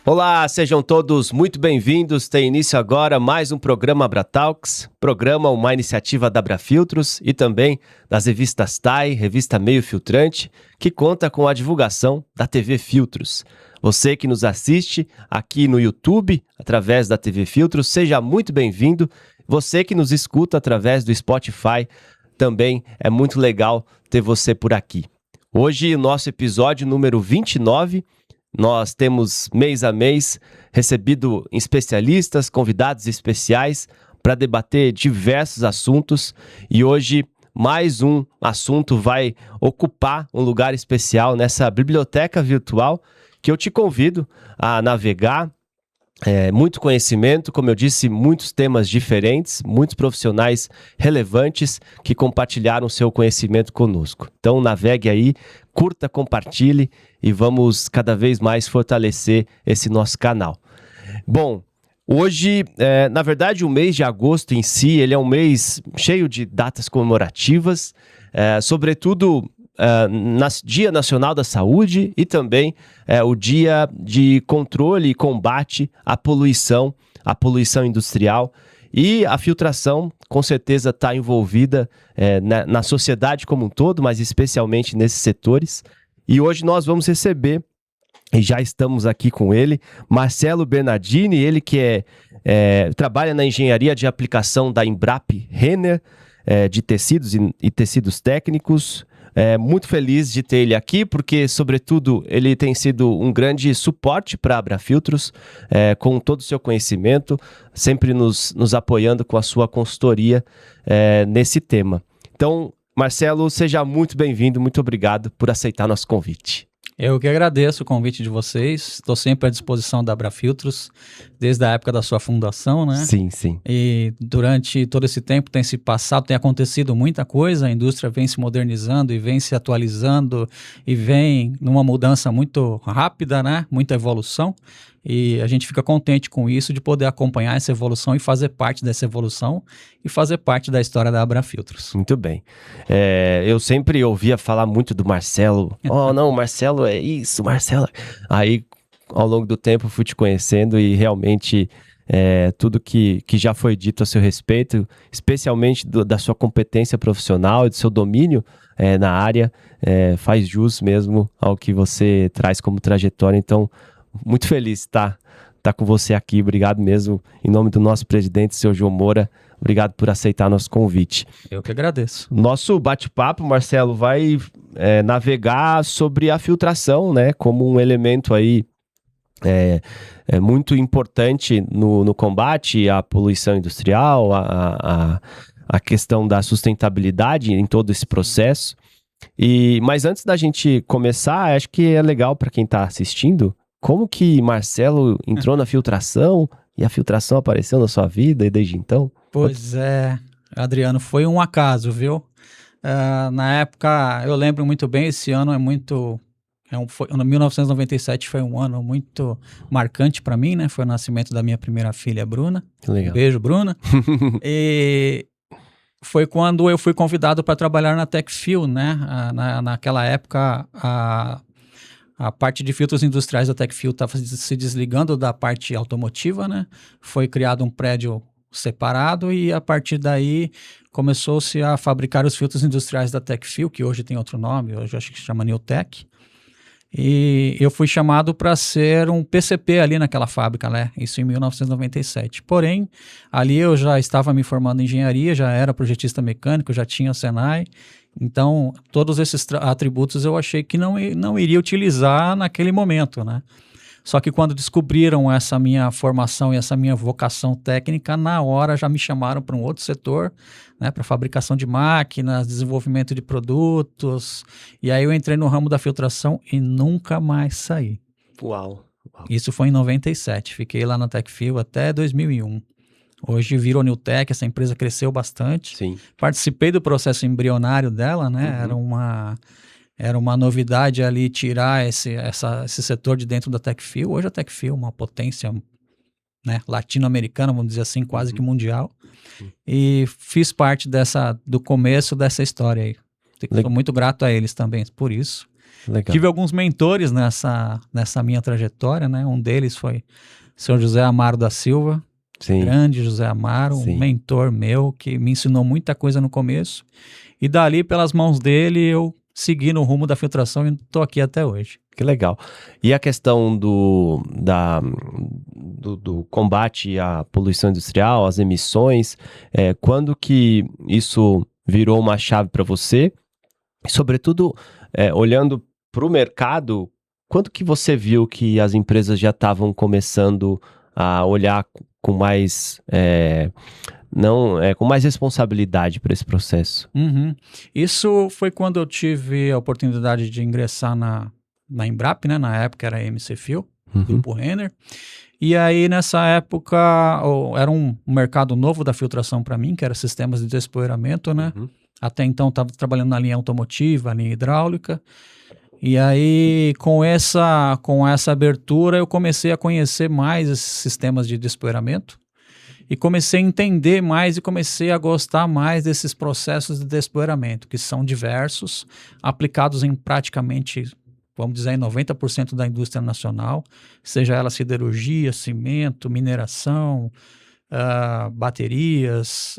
Olá, sejam todos muito bem-vindos. Tem início agora mais um programa Abratalks, programa uma iniciativa da Abrafiltros e também das revistas TAI, revista Meio Filtrante, que conta com a divulgação da TV Filtros. Você que nos assiste aqui no YouTube, através da TV Filtros, seja muito bem-vindo. Você que nos escuta através do Spotify, também é muito legal ter você por aqui. Hoje, o nosso episódio número 29, nós temos mês a mês recebido especialistas, convidados especiais para debater diversos assuntos e hoje mais um assunto vai ocupar um lugar especial nessa biblioteca virtual que eu te convido a navegar. Muito conhecimento, como eu disse, muitos temas diferentes, muitos profissionais relevantes que compartilharam seu conhecimento conosco. Então navegue aí, curta, compartilhe e vamos cada vez mais fortalecer esse nosso canal. Bom, hoje, na verdade, o mês de agosto em si, ele é um mês cheio de datas comemorativas, sobretudo Dia Nacional da Saúde e também o Dia de Controle e Combate à poluição industrial. E a filtração, com certeza, está envolvida na sociedade como um todo, mas especialmente nesses setores. E hoje nós vamos receber, e já estamos aqui com ele, Marcelo Bernardini, ele que trabalha na engenharia de aplicação da Embrap Renner, de tecidos e tecidos técnicos. Muito feliz de ter ele aqui, porque, sobretudo, ele tem sido um grande suporte para a Abrafiltros, com todo o seu conhecimento, sempre nos apoiando com a sua consultoria nesse tema. Então, Marcelo, seja muito bem-vindo, muito obrigado por aceitar nosso convite. Eu que agradeço o convite de vocês, estou sempre à disposição da Abrafiltros, desde a época da sua fundação, né? Sim, sim. E durante todo esse tempo tem se passado, tem acontecido muita coisa, a indústria vem se modernizando e vem se atualizando e vem numa mudança muito rápida, né? Muita evolução. E a gente fica contente com isso, de poder acompanhar essa evolução e fazer parte dessa evolução e fazer parte da história da Abrafiltros. Muito bem. Eu sempre ouvia falar muito do Marcelo. Oh, não, Marcelo é isso, Marcelo. Aí, ao longo do tempo, fui te conhecendo e realmente tudo que já foi dito a seu respeito, especialmente da sua competência profissional e do seu domínio na área, faz jus mesmo ao que você traz como trajetória. Então, muito feliz de estar com você aqui. Obrigado mesmo, em nome do nosso presidente, seu João Moura. Obrigado por aceitar nosso convite. Eu que agradeço. Nosso bate-papo, Marcelo, vai navegar sobre a filtração, né? Como um elemento aí muito importante no combate à poluição industrial, a questão da sustentabilidade em todo esse processo. Mas antes da gente começar, acho que é legal para quem está assistindo, como que Marcelo entrou na filtração e a filtração apareceu na sua vida e desde então? Pois é, Adriano, foi um acaso, viu? Na época, eu lembro muito bem, esse ano 1997 foi um ano muito marcante para mim, né? Foi o nascimento da minha primeira filha, Bruna. Legal. Um beijo, Bruna. E foi quando eu fui convidado para trabalhar na Techfil, né? Naquela época, a parte de filtros industriais da Techfil estava se desligando da parte automotiva, né? Foi criado um prédio separado e a partir daí começou-se a fabricar os filtros industriais da Techfil, que hoje tem outro nome, hoje acho que se chama Newtek. E eu fui chamado para ser um PCP ali naquela fábrica, né? Isso em 1997. Porém, ali eu já estava me formando em engenharia, já era projetista mecânico, já tinha o Senai. Então, todos esses atributos eu achei que não iria utilizar naquele momento, né? Só que quando descobriram essa minha formação e essa minha vocação técnica, na hora já me chamaram para um outro setor, né, para fabricação de máquinas, desenvolvimento de produtos. E aí eu entrei no ramo da filtração e nunca mais saí. Uau. Isso foi em 97. Fiquei lá na Techfil até 2001. Hoje virou Newtek, essa empresa cresceu bastante. Sim. Participei do processo embrionário dela, né? Era uma novidade ali tirar esse setor de dentro da Techfil. Hoje a Techfil é uma potência, né, latino-americana, vamos dizer assim, quase que mundial. E fiz parte do começo dessa história aí. Sou muito grato a eles também por isso. Legal. Tive alguns mentores nessa minha trajetória, né? Um deles foi o senhor José Amaro da Silva, Sim. grande José Amaro, Sim. um mentor meu que me ensinou muita coisa no começo. E dali, pelas mãos dele, eu segui no rumo da filtração e estou aqui até hoje. Que legal. E a questão do combate à poluição industrial, às emissões, quando que isso virou uma chave para você? E, sobretudo, olhando para o mercado, quando que você viu que as empresas já estavam começando a olhar com mais, com mais responsabilidade para esse processo? Uhum. Isso foi quando eu tive a oportunidade de ingressar na Embrapa, né? Na época era a MC Fil, Grupo Renner. E aí, nessa época, era um mercado novo da filtração para mim, que era sistemas de despoeiramento, né? Até então, estava trabalhando na linha automotiva, linha hidráulica. E aí, com essa abertura, eu comecei a conhecer mais esses sistemas de despoeiramento. E comecei a entender mais e comecei a gostar mais desses processos de despoeiramento, que são diversos, aplicados em praticamente, vamos dizer, 90% da indústria nacional, seja ela siderurgia, cimento, mineração, baterias,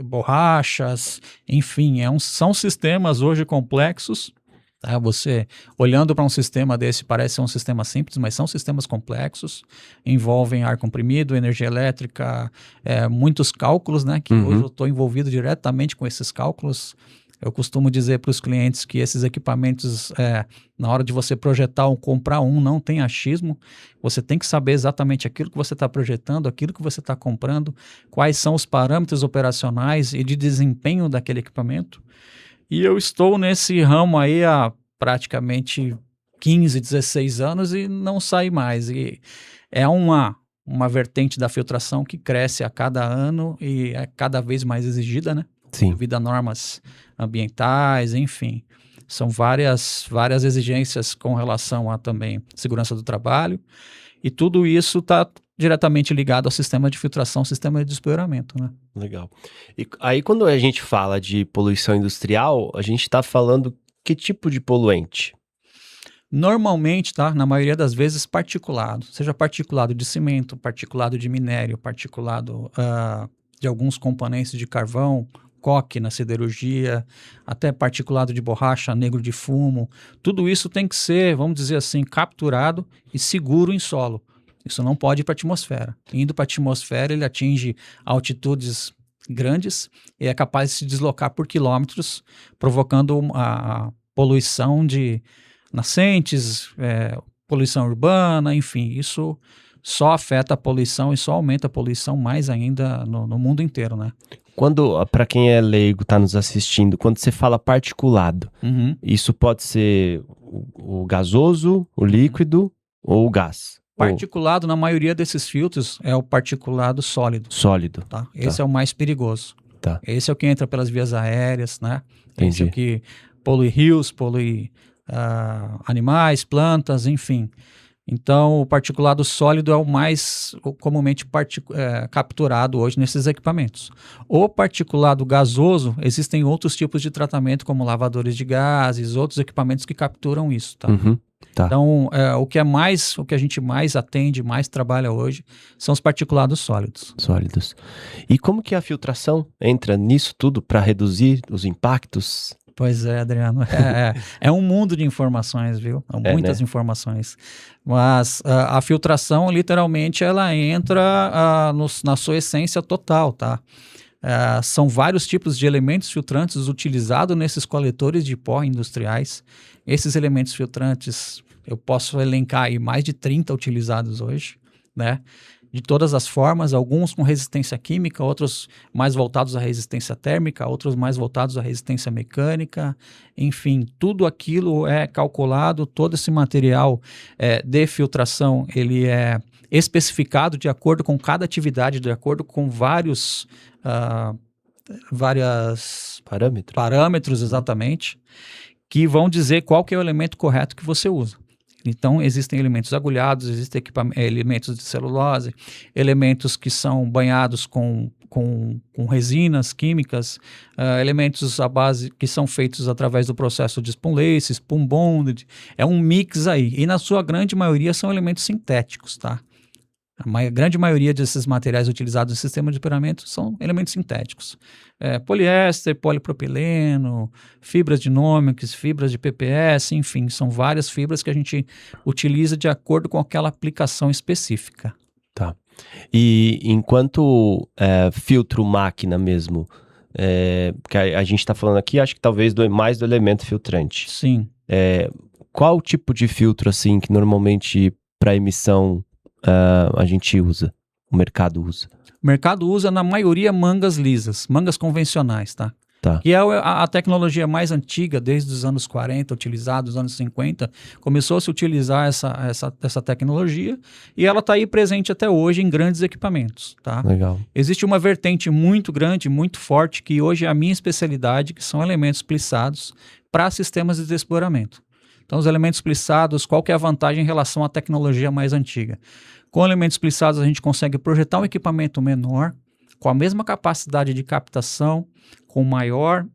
borrachas, enfim, são sistemas hoje complexos. Tá? Você, olhando para um sistema desse, parece ser um sistema simples, mas são sistemas complexos, envolvem ar comprimido, energia elétrica, muitos cálculos, né? Que hoje eu estou envolvido diretamente com esses cálculos. Eu costumo dizer para os clientes que esses equipamentos, na hora de você projetar ou comprar não tem achismo. Você tem que saber exatamente aquilo que você está projetando, aquilo que você está comprando, quais são os parâmetros operacionais e de desempenho daquele equipamento. E eu estou nesse ramo aí há praticamente 15, 16 anos e não saí mais. E é uma vertente da filtração que cresce a cada ano e é cada vez mais exigida, né? Sim. Devido a normas ambientais, enfim. São várias exigências com relação a também segurança do trabalho. E tudo isso está diretamente ligado ao sistema de filtração, sistema de despoeiramento, né? Legal. E aí, quando a gente fala de poluição industrial, a gente está falando que tipo de poluente? Normalmente, tá? Na maioria das vezes, particulado. Seja particulado de cimento, particulado de minério, particulado de alguns componentes de carvão, coque na siderurgia, até particulado de borracha, negro de fumo. Tudo isso tem que ser, vamos dizer assim, capturado e seguro em solo. Isso não pode ir para a atmosfera. Indo para a atmosfera, ele atinge altitudes grandes e é capaz de se deslocar por quilômetros, provocando a poluição de nascentes, poluição urbana, enfim. Isso só afeta a poluição e só aumenta a poluição mais ainda no mundo inteiro, né? Para quem é leigo, está nos assistindo, quando você fala particulado, isso pode ser o gasoso, o líquido ou o gás? Particulado, na maioria desses filtros, é o particulado sólido. Sólido. Tá? Esse é o mais perigoso. Tá. Esse é o que entra pelas vias aéreas, né? Entendi. Esse é o que polui rios, polui animais, plantas, enfim. Então, o particulado sólido é o mais comumente capturado hoje nesses equipamentos. O particulado gasoso, existem outros tipos de tratamento, como lavadores de gases, outros equipamentos que capturam isso, tá? Tá. Então, o que a gente mais atende, mais trabalha hoje, são os particulados sólidos. Sólidos. E como que a filtração entra nisso tudo para reduzir os impactos? Pois é, Adriano. É um mundo de informações, viu? Muitas informações. Mas a filtração, literalmente, ela entra na sua essência total, tá? São vários tipos de elementos filtrantes utilizados nesses coletores de pó industriais. Esses elementos filtrantes, eu posso elencar aí mais de 30 utilizados hoje, né? De todas as formas, alguns com resistência química, outros mais voltados à resistência térmica, outros mais voltados à resistência mecânica. Enfim, tudo aquilo é calculado, todo esse material de filtração, ele é especificado de acordo com cada atividade, de acordo com vários parâmetros, exatamente, que vão dizer qual que é o elemento correto que você usa. Então, existem elementos agulhados, existem elementos de celulose, elementos que são banhados com resinas químicas, elementos à base que são feitos através do processo de spun lace, spun bonded, é um mix aí. E na sua grande maioria são elementos sintéticos, tá? A grande maioria desses materiais utilizados no sistema de epeuramento são elementos sintéticos. Poliéster, polipropileno, fibras dinâmicas, fibras de PPS, enfim, são várias fibras que a gente utiliza de acordo com aquela aplicação específica. Tá. E enquanto filtro máquina mesmo, que a gente está falando aqui, acho que talvez mais do elemento filtrante. Sim. Qual tipo de filtro, assim, que normalmente para emissão a gente usa, o mercado usa? O mercado usa, na maioria, mangas lisas, mangas convencionais, tá? Tá. Que é a tecnologia mais antiga, desde os anos 40, utilizada, dos anos 50, começou a se utilizar essa tecnologia e ela está aí presente até hoje em grandes equipamentos, tá? Legal. Existe uma vertente muito grande, muito forte, que hoje é a minha especialidade, que são elementos plissados para sistemas de desfloramento. Então, os elementos plissados, qual que é a vantagem em relação à tecnologia mais antiga? Com elementos plissados, a gente consegue projetar um equipamento menor, com a mesma capacidade de captação, com maior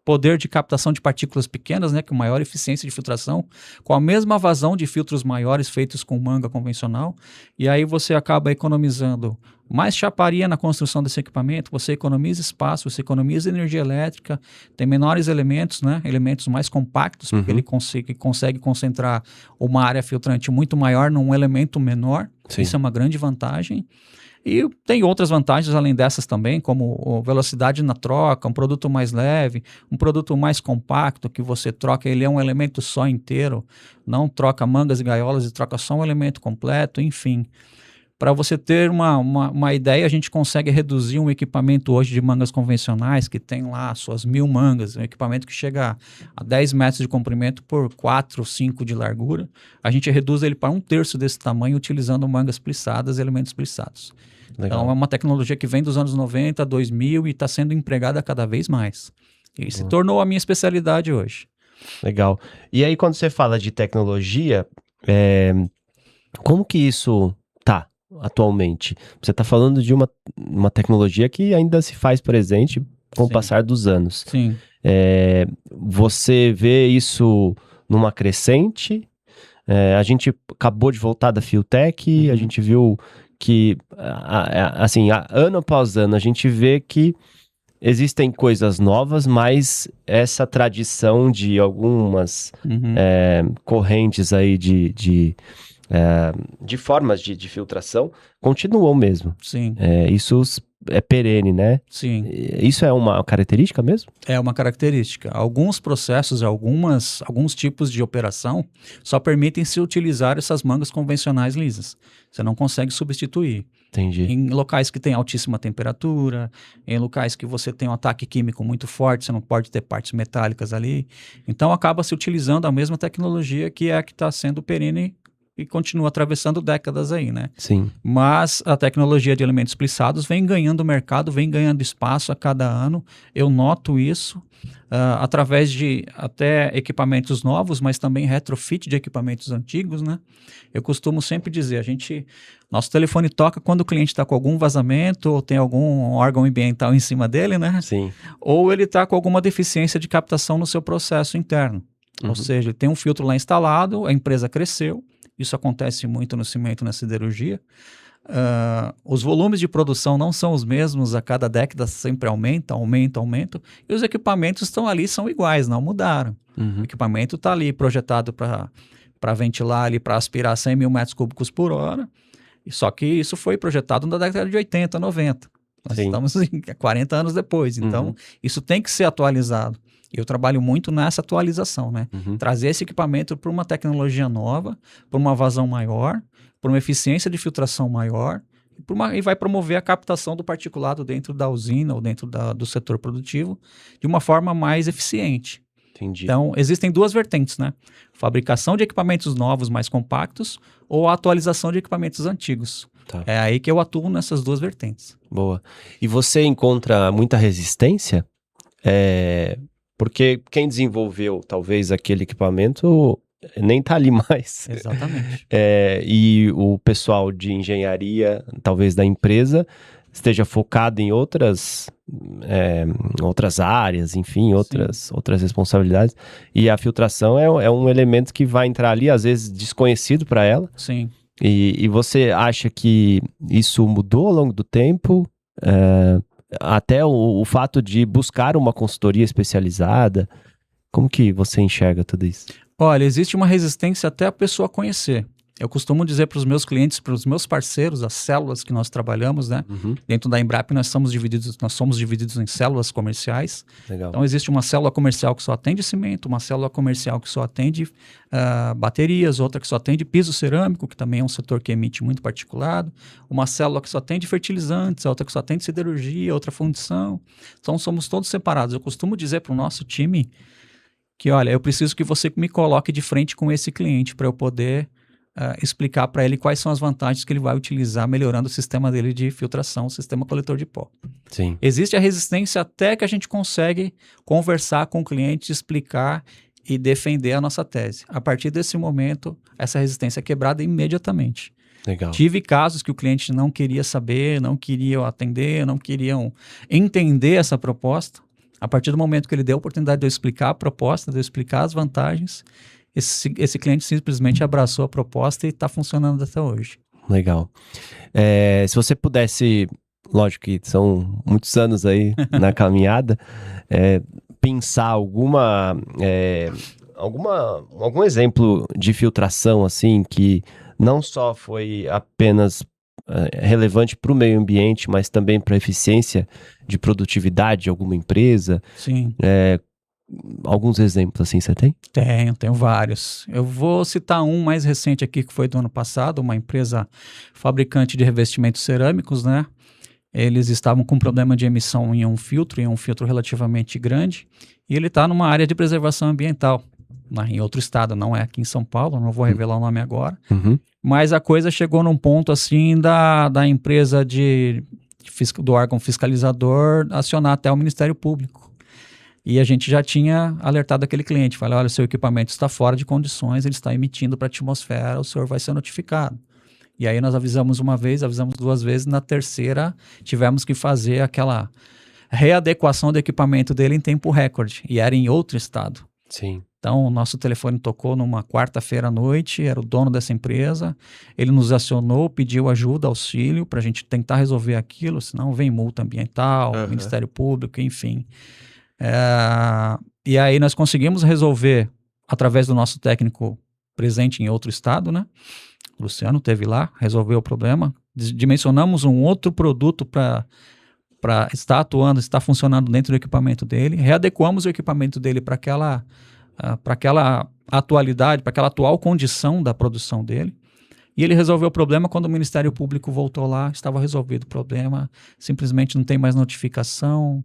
poder de captação de partículas pequenas, né, com maior eficiência de filtração, com a mesma vazão de filtros maiores feitos com manga convencional, e aí você acaba economizando mais chaparia na construção desse equipamento, você economiza espaço, você economiza energia elétrica, tem menores elementos, né, elementos mais compactos, porque ele consegue concentrar uma área filtrante muito maior num elemento menor. Sim. Isso é uma grande vantagem. E tem outras vantagens além dessas também, como velocidade na troca, um produto mais leve, um produto mais compacto, que você troca, ele é um elemento só inteiro, não troca mangas e gaiolas e troca só um elemento completo, enfim. Para você ter uma ideia, a gente consegue reduzir um equipamento hoje de mangas convencionais, que tem lá suas 1000 mangas, um equipamento que chega a 10 metros de comprimento por 4 ou 5 de largura. A gente reduz ele para 1/3 desse tamanho utilizando mangas plissadas e elementos plissados. Legal. Então é uma tecnologia que vem dos anos 90, 2000 e está sendo empregada cada vez mais. E se tornou a minha especialidade hoje. Legal. E aí quando você fala de tecnologia, como que isso tá atualmente? Você está falando de uma tecnologia que ainda se faz presente com o passar dos anos. Sim. Você vê isso numa crescente? A gente acabou de voltar da Filtech, a gente viu que, assim, ano após ano, a gente vê que existem coisas novas, mas essa tradição de algumas correntes aí de formas de filtração continuam mesmo. Sim. Isso é perene, né? Sim. Isso é uma característica mesmo? É uma característica. Alguns processos, alguns tipos de operação só permitem se utilizar essas mangas convencionais lisas. Você não consegue substituir. Entendi. Em locais que tem altíssima temperatura, em locais que você tem um ataque químico muito forte, você não pode ter partes metálicas ali. Então acaba se utilizando a mesma tecnologia que é a que está sendo perene e continua atravessando décadas aí, né? Sim. Mas a tecnologia de elementos plissados vem ganhando mercado, vem ganhando espaço a cada ano. Eu noto isso através de até equipamentos novos, mas também retrofit de equipamentos antigos, né? Eu costumo sempre dizer, nosso telefone toca quando o cliente está com algum vazamento ou tem algum órgão ambiental em cima dele, né? Sim. Ou ele está com alguma deficiência de captação no seu processo interno. Ou seja, ele tem um filtro lá instalado, a empresa cresceu. Isso acontece muito no cimento e na siderurgia. Os volumes de produção não são os mesmos a cada década, sempre aumentam. E os equipamentos estão ali, são iguais, não mudaram. O equipamento está ali projetado para ventilar, ali para aspirar 100 mil metros cúbicos por hora. Só que isso foi projetado na década de 80, 90. Nós estamos 40 anos depois. Então, isso tem que ser atualizado. Eu trabalho muito nessa atualização, né? Trazer esse equipamento para uma tecnologia nova, para uma vazão maior, para uma eficiência de filtração maior e vai promover a captação do particulado dentro da usina ou dentro do setor produtivo de uma forma mais eficiente. Entendi. Então, existem duas vertentes, né? Fabricação de equipamentos novos mais compactos ou a atualização de equipamentos antigos. Tá. É aí que eu atuo nessas duas vertentes. Boa. E você encontra muita resistência? Porque quem desenvolveu, talvez, aquele equipamento nem tá ali mais. Exatamente. E o pessoal de engenharia, talvez da empresa, esteja focado em outras áreas, enfim, outras responsabilidades. E a filtração é um elemento que vai entrar ali, às vezes desconhecido para ela. Sim. E você acha que isso mudou ao longo do tempo? Até o fato de buscar uma consultoria especializada, como que você enxerga tudo isso? Olha, existe uma resistência até a pessoa conhecer. Eu costumo dizer para os meus clientes, para os meus parceiros, as células que nós trabalhamos, né? Uhum. Dentro da Embrapa nós somos divididos em células comerciais. Legal. Então existe uma célula comercial que só atende cimento, uma célula comercial que só atende baterias, outra que só atende piso cerâmico, que também é um setor que emite muito particulado, uma célula que só atende fertilizantes, outra que só atende siderurgia, outra fundição. Então somos todos separados. Eu costumo dizer para o nosso time que, olha, eu preciso que você me coloque de frente com esse cliente para eu poder explicar para ele quais são as vantagens que ele vai utilizar melhorando o sistema dele de filtração, o sistema coletor de pó. Sim. Existe a resistência até que a gente consegue conversar com o cliente, explicar e defender a nossa tese. A partir desse momento, essa resistência é quebrada imediatamente. Legal. Tive casos que o cliente não queria saber, não queria atender, não queriam entender essa proposta. A partir do momento que ele deu a oportunidade de eu explicar a proposta, de eu explicar as vantagens, esse cliente simplesmente abraçou a proposta e está funcionando até hoje. Legal. Se você pudesse, lógico que são muitos anos aí na caminhada, pensar algum exemplo de filtração assim que não só foi apenas relevante para o meio ambiente, mas também para a eficiência de produtividade de alguma empresa. Sim. Alguns exemplos assim você tem? Tenho vários. Eu vou citar um mais recente aqui que foi do ano passado, uma empresa fabricante de revestimentos cerâmicos, né? Eles estavam com problema de emissão em um filtro relativamente grande, e ele está numa área de preservação ambiental, em outro estado, não é aqui em São Paulo, não vou revelar o nome agora, mas a coisa chegou num ponto assim da empresa do órgão fiscalizador acionar até o Ministério Público. E a gente já tinha alertado aquele cliente, falou, olha, seu equipamento está fora de condições, ele está emitindo para a atmosfera, o senhor vai ser notificado. E aí nós avisamos uma vez, avisamos duas vezes, na terceira tivemos que fazer aquela readequação do equipamento dele em tempo recorde, e era em outro estado. Sim. Então o nosso telefone tocou numa quarta-feira à noite, era o dono dessa empresa, ele nos acionou, pediu ajuda, auxílio, para a gente tentar resolver aquilo, senão vem multa ambiental, Ministério Público, enfim. E aí nós conseguimos resolver através do nosso técnico presente em outro estado, né? O Luciano esteve lá, resolveu o problema, dimensionamos um outro produto para estar atuando, estar funcionando dentro do equipamento dele, readequamos o equipamento dele para aquela atualidade, para aquela atual condição da produção dele, e ele resolveu o problema. Quando o Ministério Público voltou lá, estava resolvido o problema, simplesmente não tem mais notificação,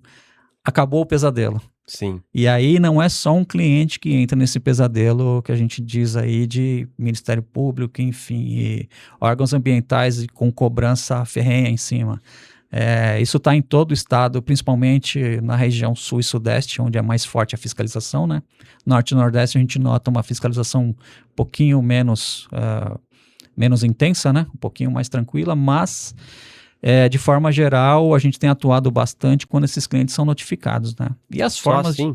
acabou o pesadelo. Sim. E aí não é só um cliente que entra nesse pesadelo que a gente diz aí de Ministério Público, enfim, e órgãos ambientais com cobrança ferrenha em cima. Isso está em todo o estado, principalmente na região sul e sudeste, onde é mais forte a fiscalização, né? Norte e nordeste a gente nota uma fiscalização um pouquinho menos intensa, né? Um pouquinho mais tranquila, mas de forma geral, a gente tem atuado bastante quando esses clientes são notificados, né? E as formas... Assim?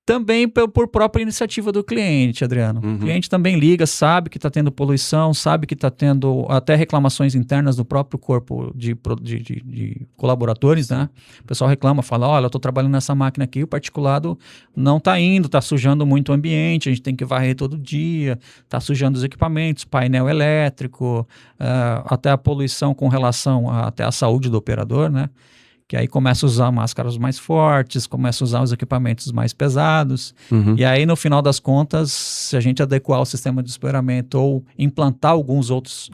Também por própria iniciativa do cliente, Adriano. O cliente também liga, sabe que está tendo poluição, sabe que está tendo até reclamações internas do próprio corpo de colaboradores, né? O pessoal reclama, fala, olha, eu estou trabalhando nessa máquina aqui, o particulado não está indo, está sujando muito o ambiente, a gente tem que varrer todo dia, está sujando os equipamentos, painel elétrico, até a poluição com relação até à saúde do operador, né? Que aí começa a usar máscaras mais fortes, começa a usar os equipamentos mais pesados. E aí, no final das contas, se a gente adequar o sistema de espoeiramento ou implantar alguns outros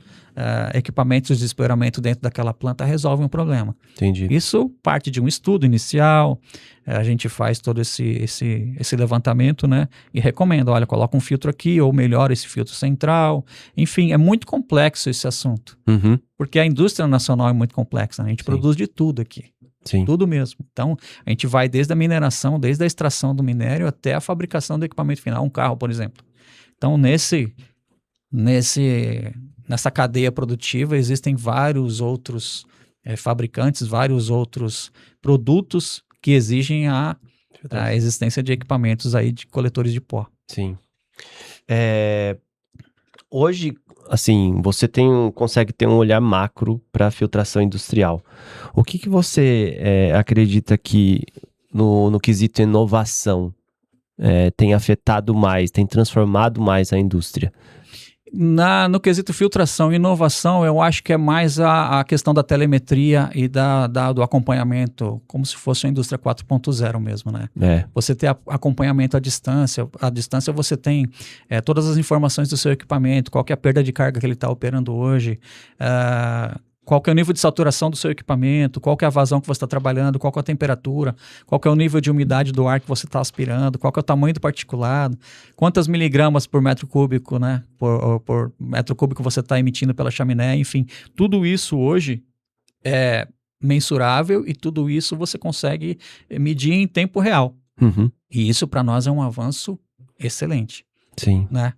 equipamentos de espoeiramento dentro daquela planta, resolve um problema. Entendi. Isso parte de um estudo inicial, a gente faz todo esse levantamento, né? E recomenda, olha, coloca um filtro aqui ou melhora esse filtro central. Enfim, é muito complexo esse assunto. Porque a indústria nacional é muito complexa, né? A gente produz de tudo aqui. Sim. Tudo mesmo. Então, a gente vai desde a mineração, desde a extração do minério até a fabricação do equipamento final, um carro, por exemplo. Então, nessa cadeia produtiva existem vários outros fabricantes, vários outros produtos que exigem a existência de equipamentos aí de coletores de pó. Sim. Hoje, assim, você consegue ter um olhar macro para a filtração industrial. O que você acredita que no quesito inovação tem afetado mais, tem transformado mais a indústria? No quesito filtração e inovação, eu acho que é mais a questão da telemetria e do acompanhamento, como se fosse a indústria 4.0 mesmo, né? Você ter acompanhamento à distância. À distância você tem todas as informações do seu equipamento, qual que é a perda de carga que ele está operando hoje, qual que é o nível de saturação do seu equipamento, qual que é a vazão que você está trabalhando, qual que é a temperatura, qual que é o nível de umidade do ar que você está aspirando, qual que é o tamanho do particulado, quantas miligramas por metro cúbico, né, por metro cúbico você está emitindo pela chaminé, enfim. Tudo isso hoje é mensurável e tudo isso você consegue medir em tempo real. Uhum. E isso para nós é um avanço excelente. Sim. Né?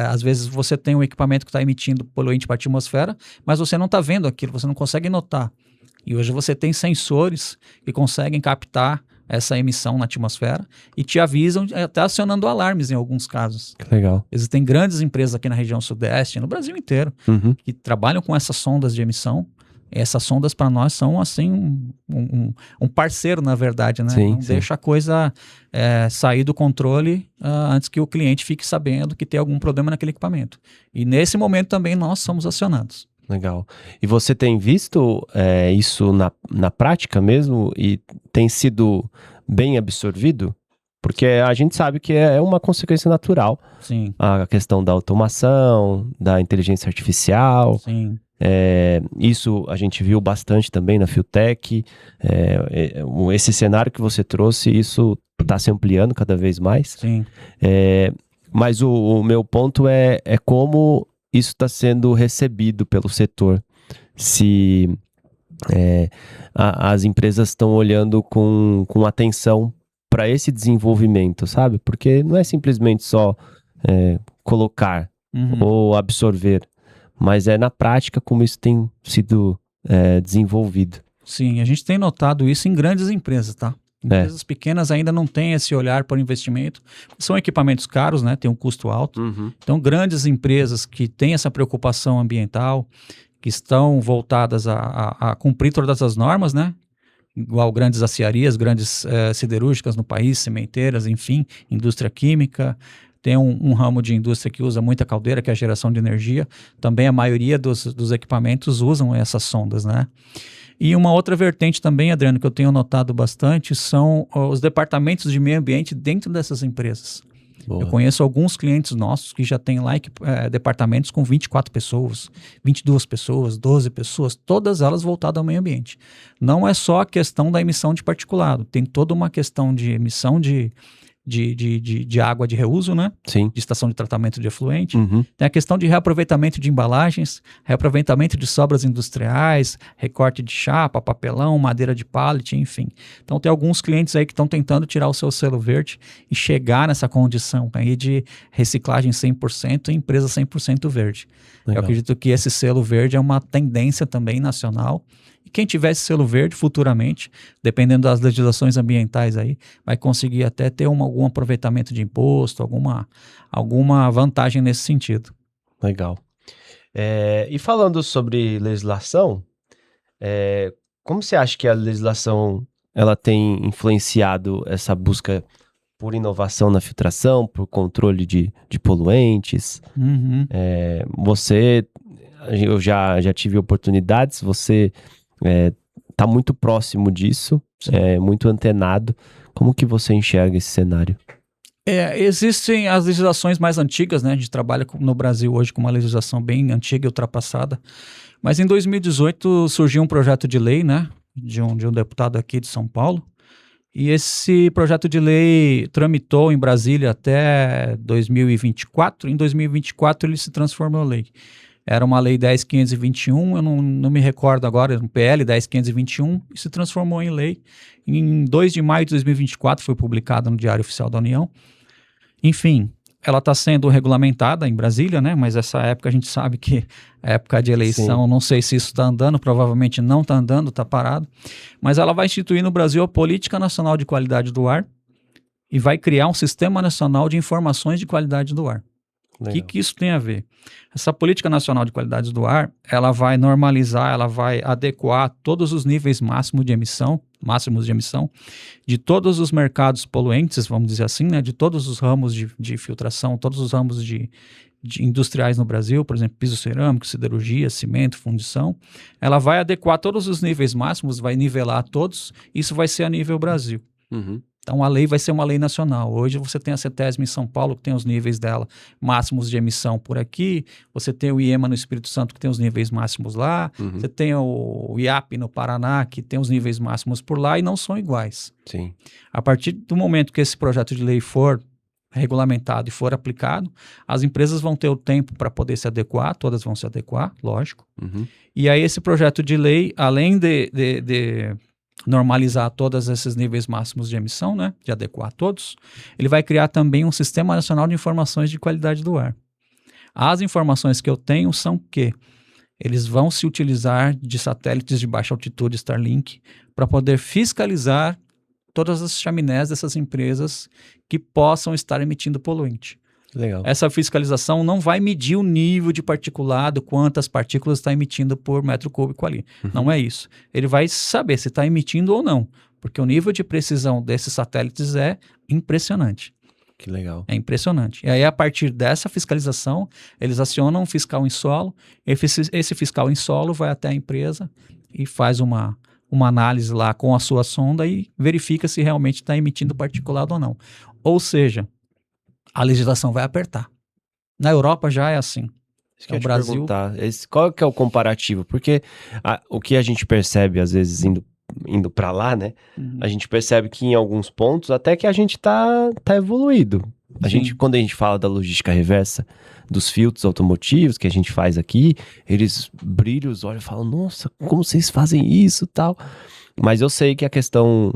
Às vezes você tem um equipamento que está emitindo poluente para a atmosfera, mas você não está vendo aquilo, você não consegue notar. E hoje você tem sensores que conseguem captar essa emissão na atmosfera e te avisam, até acionando alarmes em alguns casos. Que legal. Existem grandes empresas aqui na região sudeste, no Brasil inteiro, que trabalham com essas sondas de emissão. Essas sondas para nós são assim um parceiro, na verdade, né? Sim, não deixa a coisa sair do controle antes que o cliente fique sabendo que tem algum problema naquele equipamento. E nesse momento também nós somos acionados. Legal. E você tem visto isso na prática mesmo e tem sido bem absorvido? Porque a gente sabe que é uma consequência natural. Sim. A questão da automação, da inteligência artificial. Sim. Isso a gente viu bastante também na Filtech. Esse cenário que você trouxe, isso está se ampliando cada vez mais. Sim. Mas o meu ponto é como isso está sendo recebido pelo setor. Se as empresas estão olhando com atenção para esse desenvolvimento, sabe? Porque não é simplesmente só colocar ou absorver, mas é na prática como isso tem sido desenvolvido. Sim, a gente tem notado isso em grandes empresas, tá? Empresas pequenas ainda não têm esse olhar para o investimento. São equipamentos caros, né? Tem um custo alto. Então, grandes empresas que têm essa preocupação ambiental, que estão voltadas a cumprir todas as normas, né? Igual grandes aciarias, grandes siderúrgicas no país, cimenteiras, enfim, indústria química. Tem um ramo de indústria que usa muita caldeira, que é a geração de energia. Também a maioria dos equipamentos usam essas sondas, né? E uma outra vertente também, Adriano, que eu tenho notado bastante, são os departamentos de meio ambiente dentro dessas empresas. Boa. Eu conheço alguns clientes nossos que já têm lá departamentos com 24 pessoas, 22 pessoas, 12 pessoas, todas elas voltadas ao meio ambiente. Não é só a questão da emissão de particulado, tem toda uma questão de emissão de água de reuso, né? Sim. De estação de tratamento de efluente. Tem a questão de reaproveitamento de embalagens, reaproveitamento de sobras industriais, recorte de chapa, papelão, madeira de pallet, enfim. Então tem alguns clientes aí que estão tentando tirar o seu selo verde e chegar nessa condição aí de reciclagem 100% e empresa 100% verde. Legal. Eu acredito que esse selo verde é uma tendência também nacional. E quem tiver esse selo verde futuramente, dependendo das legislações ambientais aí, vai conseguir até ter algum aproveitamento de imposto, alguma vantagem nesse sentido. Legal. E falando sobre legislação, como você acha que a legislação ela tem influenciado essa busca por inovação na filtração, por controle de poluentes? Eu já tive oportunidades, você está muito próximo disso, muito antenado. Como que você enxerga esse cenário? Existem as legislações mais antigas, né? A gente trabalha no Brasil hoje com uma legislação bem antiga e ultrapassada. Mas em 2018 surgiu um projeto de lei, né? De um deputado aqui de São Paulo. E esse projeto de lei tramitou em Brasília até 2024. Em 2024 ele se transformou em lei. Era uma lei 10.521, eu não me recordo agora, um PL 10.521, e se transformou em lei. Em 2 de maio de 2024 foi publicado no Diário Oficial da União. Enfim, ela está sendo regulamentada em Brasília, né? Mas essa época a gente sabe que é época de eleição, não sei se isso está andando, provavelmente não está andando, está parado. Mas ela vai instituir no Brasil a Política Nacional de Qualidade do Ar e vai criar um Sistema Nacional de Informações de Qualidade do Ar. O que isso tem a ver? Essa Política Nacional de Qualidade do Ar, ela vai normalizar, ela vai adequar todos os níveis máximos de emissão de todos os mercados poluentes, vamos dizer assim, né? De todos os ramos de filtração, todos os ramos de industriais no Brasil, por exemplo, piso cerâmico, siderurgia, cimento, fundição. Ela vai adequar todos os níveis máximos, vai nivelar todos, isso vai ser a nível Brasil. Uhum. Então, a lei vai ser uma lei nacional. Hoje você tem a CETESB em São Paulo, que tem os níveis dela máximos de emissão por aqui. Você tem o IEMA no Espírito Santo, que tem os níveis máximos lá. Você tem o IAP no Paraná, que tem os níveis máximos por lá e não são iguais. Sim. A partir do momento que esse projeto de lei for regulamentado e for aplicado, as empresas vão ter o tempo para poder se adequar, todas vão se adequar, lógico. E aí esse projeto de lei, além de normalizar todos esses níveis máximos de emissão, né, de adequar todos, ele vai criar também um Sistema Nacional de Informações de Qualidade do Ar. As informações que eu tenho são que eles vão se utilizar de satélites de baixa altitude Starlink para poder fiscalizar todas as chaminés dessas empresas que possam estar emitindo poluente. Legal. Essa fiscalização não vai medir o nível de particulado, quantas partículas está emitindo por metro cúbico ali. Não é isso. Ele vai saber se está emitindo ou não, porque o nível de precisão desses satélites é impressionante. Que legal. É impressionante. E aí, a partir dessa fiscalização, eles acionam um fiscal em solo, esse fiscal em solo vai até a empresa e faz uma análise lá com a sua sonda e verifica se realmente está emitindo particulado ou não. Ou seja, a legislação vai apertar. Na Europa já é assim. Isso que eu ia te perguntar. Qual que é o comparativo? Porque o que a gente percebe, às vezes, indo para lá, né? A gente percebe que em alguns pontos, até que a gente tá evoluído. Quando a gente fala da logística reversa, dos filtros automotivos que a gente faz aqui, eles brilham os olhos e falam, nossa, como vocês fazem isso e tal. Mas eu sei que a questão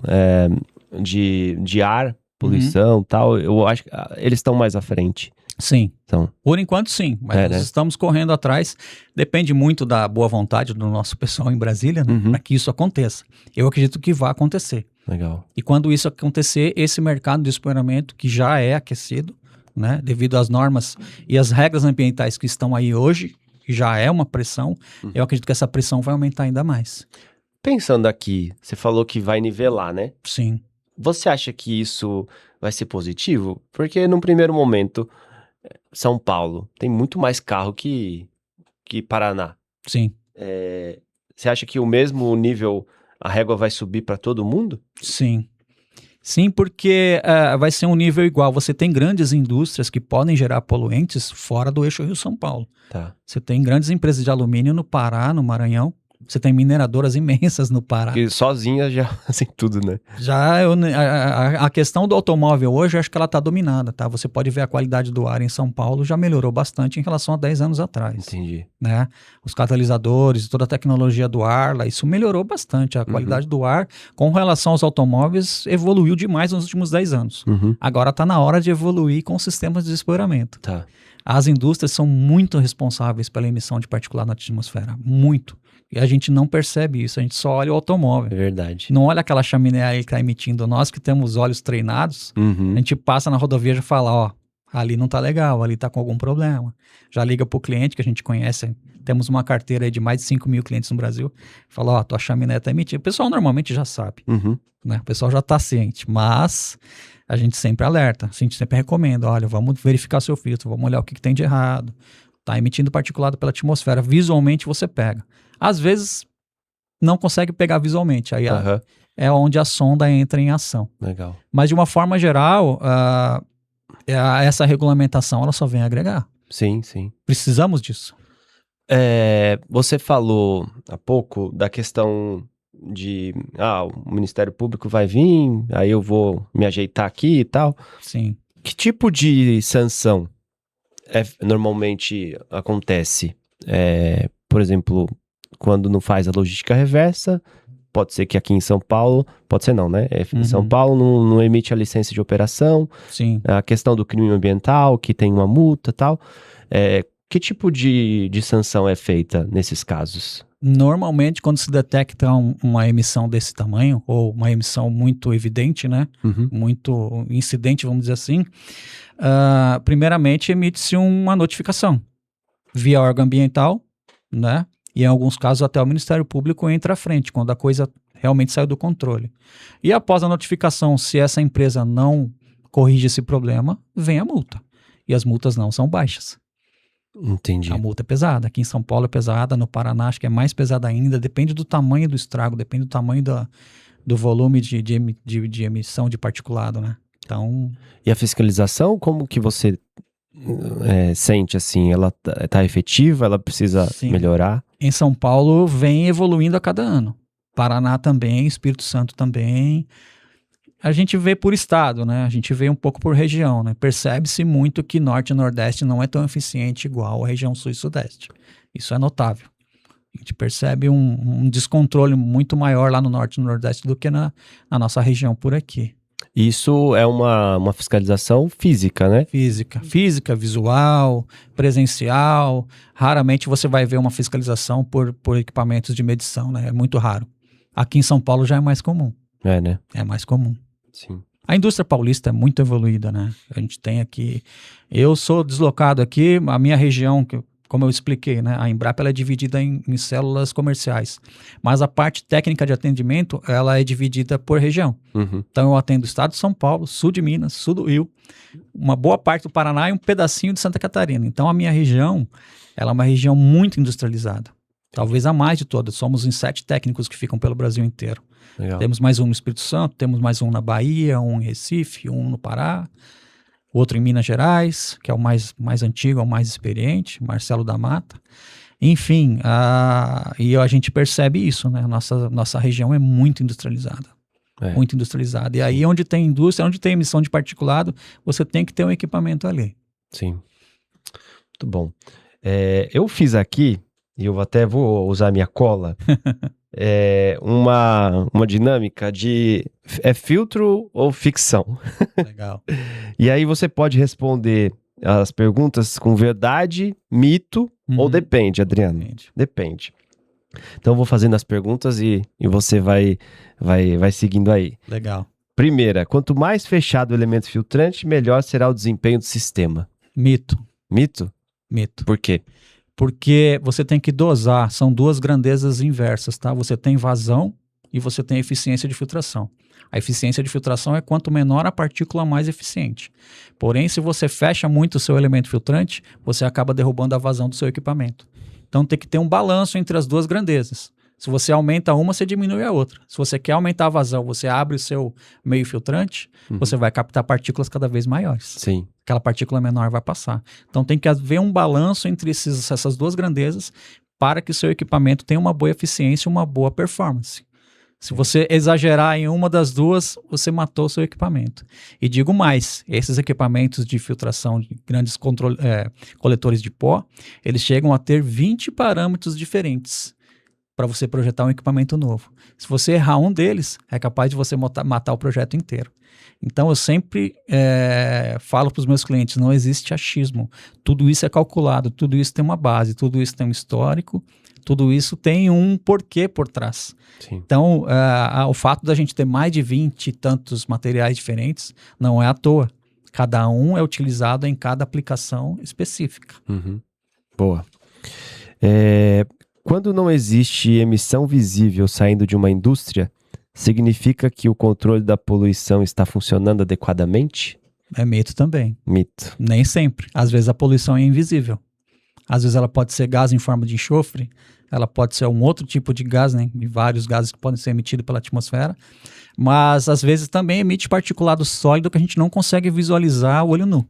de ar, poluição e tal, eu acho que eles estão mais à frente. Sim. Então, por enquanto, sim. Mas nós estamos correndo atrás. Depende muito da boa vontade do nosso pessoal em Brasília, né, para que isso aconteça. Eu acredito que vai acontecer. Legal. E quando isso acontecer, esse mercado de espoeiramento, que já é aquecido, né, devido às normas e às regras ambientais que estão aí hoje, já é uma pressão, eu acredito que essa pressão vai aumentar ainda mais. Pensando aqui, você falou que vai nivelar, né? Sim. Você acha que isso vai ser positivo? Porque num primeiro momento, São Paulo tem muito mais carro que Paraná. Sim. Você acha que o mesmo nível, a régua vai subir para todo mundo? Sim. Sim, porque vai ser um nível igual. Você tem grandes indústrias que podem gerar poluentes fora do eixo Rio-São Paulo. Tá. Você tem grandes empresas de alumínio no Pará, no Maranhão. Você tem mineradoras imensas no Pará. Que sozinhas já fazem tudo, né? Já a questão do automóvel hoje, eu acho que ela está dominada, tá? Você pode ver a qualidade do ar em São Paulo já melhorou bastante em relação a 10 anos atrás. Entendi. Né? Os catalisadores, toda a tecnologia do ar, lá, isso melhorou bastante. A qualidade do ar, com relação aos automóveis, evoluiu demais nos últimos 10 anos. Agora está na hora de evoluir com sistemas de espoeiramento. Tá. As indústrias são muito responsáveis pela emissão de particulado na atmosfera. Muito. E a gente não percebe isso, a gente só olha o automóvel. É verdade. Não olha aquela chaminé aí que está emitindo. Nós que temos olhos treinados, a gente passa na rodovia e já fala, ó, ali não tá legal, ali tá com algum problema. Já liga pro cliente que a gente conhece, temos uma carteira aí de mais de 5 mil clientes no Brasil, fala, ó, tua chaminé tá emitindo. O pessoal normalmente já sabe, né? O pessoal já tá ciente, mas a gente sempre alerta, a gente sempre recomenda, olha, vamos verificar seu filtro, vamos olhar o que tem de errado. Tá emitindo particulado pela atmosfera, visualmente você pega. Às vezes não consegue pegar visualmente, aí é onde a sonda entra em ação. Legal. Mas de uma forma geral, essa regulamentação ela só vem agregar. Sim, sim. Precisamos disso. Você falou há pouco da questão de o Ministério Público vai vir, aí eu vou me ajeitar aqui e tal. Sim. Que tipo de sanção normalmente acontece? Por exemplo, quando não faz a logística reversa, pode ser que aqui em São Paulo, pode ser não, né? Em São Paulo não emite a licença de operação, Sim. a questão do crime ambiental, que tem uma multa e tal. Que tipo de sanção é feita nesses casos? Normalmente, quando se detecta uma emissão desse tamanho, ou uma emissão muito evidente, né? Muito incidente, vamos dizer assim, primeiramente emite-se uma notificação via órgão ambiental, né? E em alguns casos até o Ministério Público entra à frente, quando a coisa realmente saiu do controle. E após a notificação, se essa empresa não corrige esse problema, vem a multa. E as multas não são baixas. Entendi. A multa é pesada. Aqui em São Paulo é pesada, no Paraná acho que é mais pesada ainda. Depende do tamanho do estrago, depende do tamanho do volume de emissão de particulado, né? Então... E a fiscalização, como que você sente assim? Ela tá efetiva? Ela precisa melhorar? Em São Paulo vem evoluindo a cada ano. Paraná também, Espírito Santo também. A gente vê por estado, né? A gente vê um pouco por região, né? Percebe-se muito que Norte e Nordeste não é tão eficiente igual a região Sul e Sudeste. Isso é notável. A gente percebe um descontrole muito maior lá no Norte e no Nordeste do que na nossa região por aqui. Isso é uma fiscalização física, né? Física, visual, presencial. Raramente você vai ver uma fiscalização por equipamentos de medição, né? É muito raro. Aqui em São Paulo já é mais comum. Né? É mais comum. Sim. A indústria paulista é muito evoluída, né? A gente tem aqui... Eu sou deslocado aqui, a minha região, como eu expliquei, né? A Embrapa ela é dividida em células comerciais. Mas a parte técnica de atendimento, ela é dividida por região. Então eu atendo o estado de São Paulo, sul de Minas, sul do Rio, uma boa parte do Paraná e um pedacinho de Santa Catarina. Então a minha região, ela é uma região muito industrializada. Talvez a mais de todas. Somos em 7 técnicos que ficam pelo Brasil inteiro. Legal. Temos mais um no Espírito Santo, temos mais um na Bahia, um em Recife, um no Pará, outro em Minas Gerais, que é o mais antigo, é o mais experiente, Marcelo da Mata. Enfim, e a gente percebe isso, né? Nossa região é muito industrializada. Muito industrializada. E aí, onde tem indústria, onde tem emissão de particulado, você tem que ter um equipamento ali. Sim. Muito bom. Eu fiz aqui, e eu até vou usar minha cola, uma dinâmica de filtro ou ficção. Legal. E aí você pode responder as perguntas com verdade, mito ou depende, Adriano. Depende. Então eu vou fazendo as perguntas e você vai seguindo aí. Legal. Primeira, quanto mais fechado o elemento filtrante, melhor será o desempenho do sistema. Mito. Mito? Mito. Por quê? Porque você tem que dosar, são duas grandezas inversas, tá? Você tem vazão e você tem eficiência de filtração. A eficiência de filtração é quanto menor a partícula, mais eficiente. Porém, se você fecha muito o seu elemento filtrante, você acaba derrubando a vazão do seu equipamento. Então tem que ter um balanço entre as duas grandezas. Se você aumenta uma, você diminui a outra. Se você quer aumentar a vazão, você abre o seu meio filtrante, você vai captar partículas cada vez maiores. Sim. Aquela partícula menor vai passar. Então tem que haver um balanço entre essas duas grandezas para que o seu equipamento tenha uma boa eficiência e uma boa performance. Se você exagerar em uma das duas, você matou o seu equipamento. E digo mais, esses equipamentos de filtração de grandes coletores de pó, eles chegam a ter 20 parâmetros diferentes para você projetar um equipamento novo. Se você errar um deles, é capaz de você matar o projeto inteiro. Então eu sempre falo para os meus clientes, não existe achismo. Tudo isso é calculado, tudo isso tem uma base, tudo isso tem um histórico, tudo isso tem um porquê por trás. Sim. Então o fato da gente ter mais de 20 e tantos materiais diferentes não é à toa. Cada um é utilizado em cada aplicação específica. Boa. Quando não existe emissão visível saindo de uma indústria, significa que o controle da poluição está funcionando adequadamente? É mito também. Mito. Nem sempre. Às vezes a poluição é invisível. Às vezes ela pode ser gás em forma de enxofre, ela pode ser um outro tipo de gás, né? De vários gases que podem ser emitidos pela atmosfera, mas às vezes também emite particulado sólido que a gente não consegue visualizar o olho nu.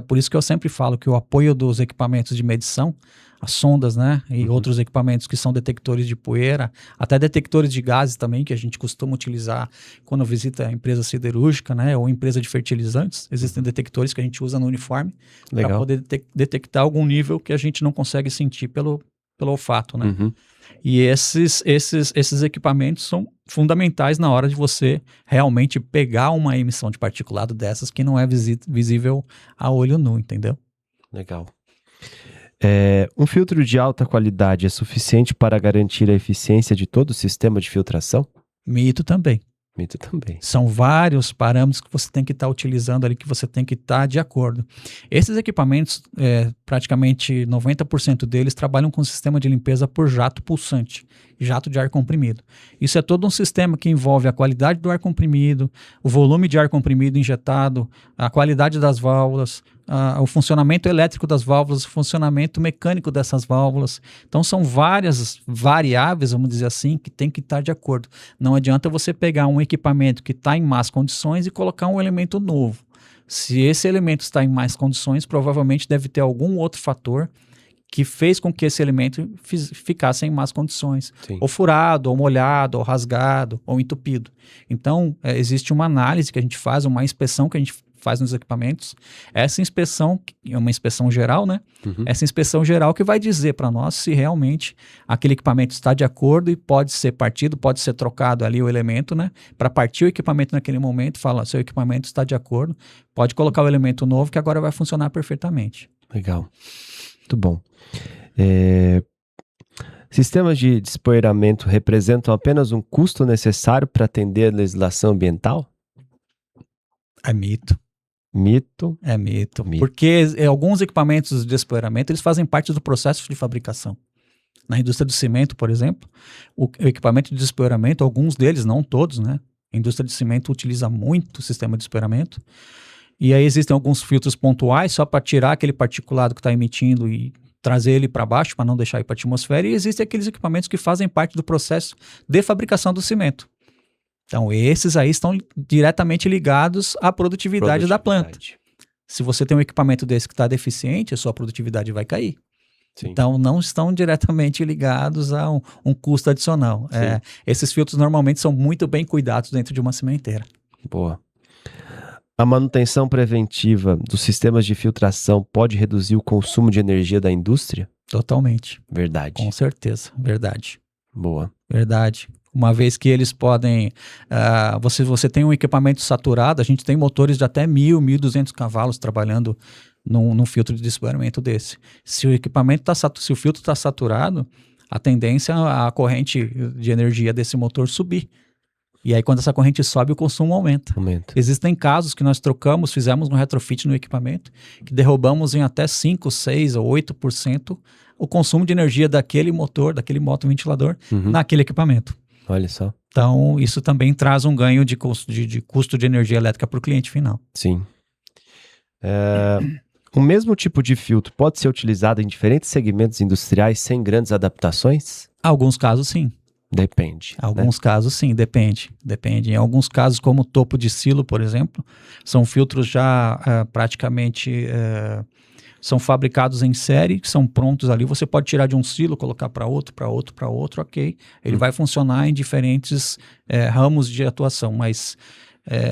Por isso que eu sempre falo que o apoio dos equipamentos de medição, as sondas, né, e outros equipamentos que são detectores de poeira, até detectores de gases também, que a gente costuma utilizar quando visita a empresa siderúrgica, né, ou empresa de fertilizantes. Existem detectores que a gente usa no uniforme para poder detectar algum nível que a gente não consegue sentir pelo pelo olfato, né? Uhum. E esses equipamentos são fundamentais na hora de você realmente pegar uma emissão de particulado dessas que não é visível a olho nu, entendeu? Legal. Um filtro de alta qualidade é suficiente para garantir a eficiência de todo o sistema de filtração? Mito também. Mito também. São vários parâmetros que você tem que estar utilizando ali, que você tem que estar de acordo. Esses equipamentos, praticamente 90% deles trabalham com sistema de limpeza por jato pulsante, jato de ar comprimido. Isso é todo um sistema que envolve a qualidade do ar comprimido, o volume de ar comprimido injetado, a qualidade das válvulas, o funcionamento elétrico das válvulas, o funcionamento mecânico dessas válvulas. Então são várias variáveis, vamos dizer assim, que tem que estar de acordo. Não adianta você pegar um equipamento que está em más condições e colocar um elemento novo. Se esse elemento está em más condições, provavelmente deve ter algum outro fator que fez com que esse elemento ficasse em más condições. Sim. Ou furado, ou molhado, ou rasgado, ou entupido. Então, existe uma análise que a gente faz, uma inspeção que a gente faz nos equipamentos. Essa inspeção, é uma inspeção geral, né? Uhum. Essa inspeção geral que vai dizer para nós se realmente aquele equipamento está de acordo e pode ser partido, pode ser trocado ali o elemento, né? Para partir o equipamento naquele momento, fala, seu equipamento está de acordo, pode colocar o elemento novo que agora vai funcionar perfeitamente. Legal. Muito bom. Sistemas de despoeiramento representam apenas um custo necessário para atender a legislação ambiental? É mito. Mito. É mito. Porque alguns equipamentos de despoeiramento, eles fazem parte do processo de fabricação. Na indústria do cimento, por exemplo, o equipamento de despoeiramento, alguns deles, não todos, né? A indústria de cimento utiliza muito o sistema de despoeiramento. E aí existem alguns filtros pontuais só para tirar aquele particulado que está emitindo e trazer ele para baixo, para não deixar ir para a atmosfera. E existem aqueles equipamentos que fazem parte do processo de fabricação do cimento. Então, esses aí estão diretamente ligados à produtividade da planta. Se você tem um equipamento desse que está deficiente, a sua produtividade vai cair. Sim. Então, não estão diretamente ligados a um custo adicional. Esses filtros normalmente são muito bem cuidados dentro de uma cimenteira. Boa. A manutenção preventiva dos sistemas de filtração pode reduzir o consumo de energia da indústria? Totalmente. Verdade. Com certeza, verdade. Boa. Verdade. Uma vez que eles podem... você tem um equipamento saturado, a gente tem motores de até 1.000, 1.200 cavalos trabalhando num filtro de despoeiramento desse. Se o equipamento se o filtro está saturado, a tendência é a corrente de energia desse motor subir. E aí, quando essa corrente sobe, o consumo aumenta. Existem casos que nós fizemos um retrofit no equipamento, que derrubamos em até 5%, 6% ou 8% o consumo de energia daquele motor, daquele motoventilador, naquele equipamento. Olha só. Então, isso também traz um ganho de custo de energia elétrica para o cliente final. Sim. O mesmo tipo de filtro pode ser utilizado em diferentes segmentos industriais sem grandes adaptações? Alguns casos, sim. Depende. Alguns casos, sim, depende. Em alguns casos, como o topo de silo, por exemplo, são filtros já praticamente são fabricados em série, que são prontos ali. Você pode tirar de um silo, colocar para outro, ok. Ele vai funcionar em diferentes ramos de atuação, mas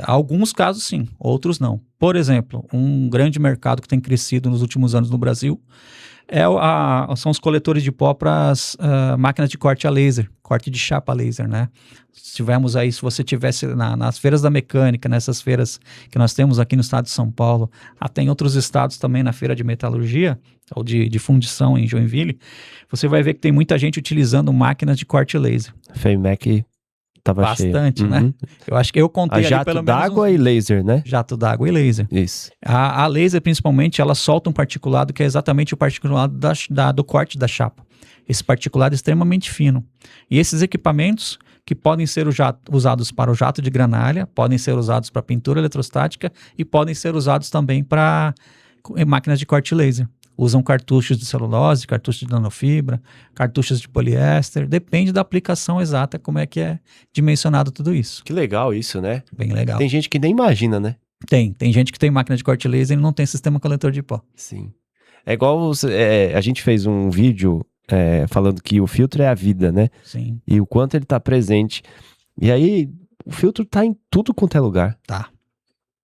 alguns casos sim, outros não. Por exemplo, um grande mercado que tem crescido nos últimos anos no Brasil são os coletores de pó para as máquinas de corte a laser, corte de chapa a laser, né? Tivemos aí, se você tivesse nas feiras da mecânica, nessas feiras que nós temos aqui no estado de São Paulo, até em outros estados também, na feira de metalurgia, ou de fundição em Joinville, você vai ver que tem muita gente utilizando máquinas de corte laser. FEMEC tava bastante, cheio. né? Eu acho que eu contei ali jato pelo menos d'água e laser, né? Jato d'água e laser. Isso. A laser, principalmente, ela solta um particulado que é exatamente o particulado do corte da chapa. Esse particulado é extremamente fino. E esses equipamentos que podem ser usados para o jato de granalha, podem ser usados para pintura eletrostática e podem ser usados também para máquinas de corte laser. Usam cartuchos de celulose, cartuchos de nanofibra, cartuchos de poliéster. Depende da aplicação exata, como é que é dimensionado tudo isso. Que legal isso, né? Bem legal. Tem gente que nem imagina, né? Tem gente que tem máquina de corte laser e não tem sistema coletor de pó. Sim. É igual a gente fez um vídeo falando que o filtro é a vida, né? Sim. E o quanto ele tá presente. E aí, o filtro tá em tudo quanto é lugar. Tá.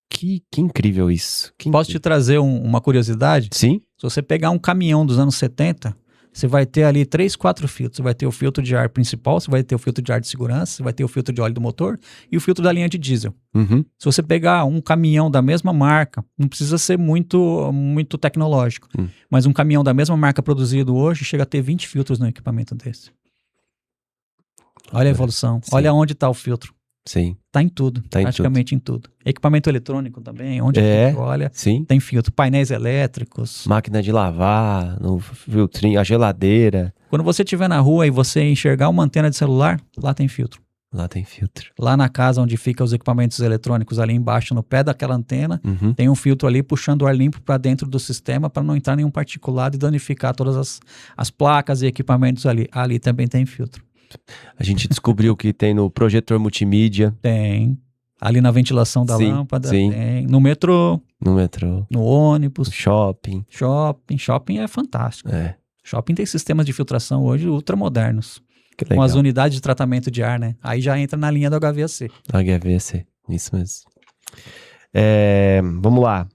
Que incrível isso. Posso te trazer uma curiosidade? Sim. Se você pegar um caminhão dos anos 70, você vai ter ali 3, 4 filtros. Você vai ter o filtro de ar principal, você vai ter o filtro de ar de segurança, você vai ter o filtro de óleo do motor e o filtro da linha de diesel. Se você pegar um caminhão da mesma marca, não precisa ser muito tecnológico, mas um caminhão da mesma marca produzido hoje chega a ter 20 filtros no equipamento desse. Olha a evolução, Sim. olha onde está o filtro. Sim. Está em tudo, Tá em praticamente em tudo. Equipamento eletrônico também, onde a gente olha, sim. tem filtro. Painéis elétricos. Máquina de lavar, no filtrinho, a geladeira. Quando você estiver na rua e você enxergar uma antena de celular, lá tem filtro. Lá tem filtro. Lá na casa onde ficam os equipamentos eletrônicos, ali embaixo, no pé daquela antena, tem um filtro ali puxando o ar limpo para dentro do sistema para não entrar nenhum particulado e danificar todas as placas e equipamentos ali. Ali também tem filtro. A gente descobriu que tem no projetor multimídia. Tem. Ali na ventilação da lâmpada, tem. No metrô. No metrô. No ônibus. No shopping. Shopping é fantástico. É. Shopping tem sistemas de filtração hoje ultramodernos. Que legal. Com as unidades de tratamento de ar, né? Aí já entra na linha do HVAC. HVAC, isso mesmo. Vamos lá.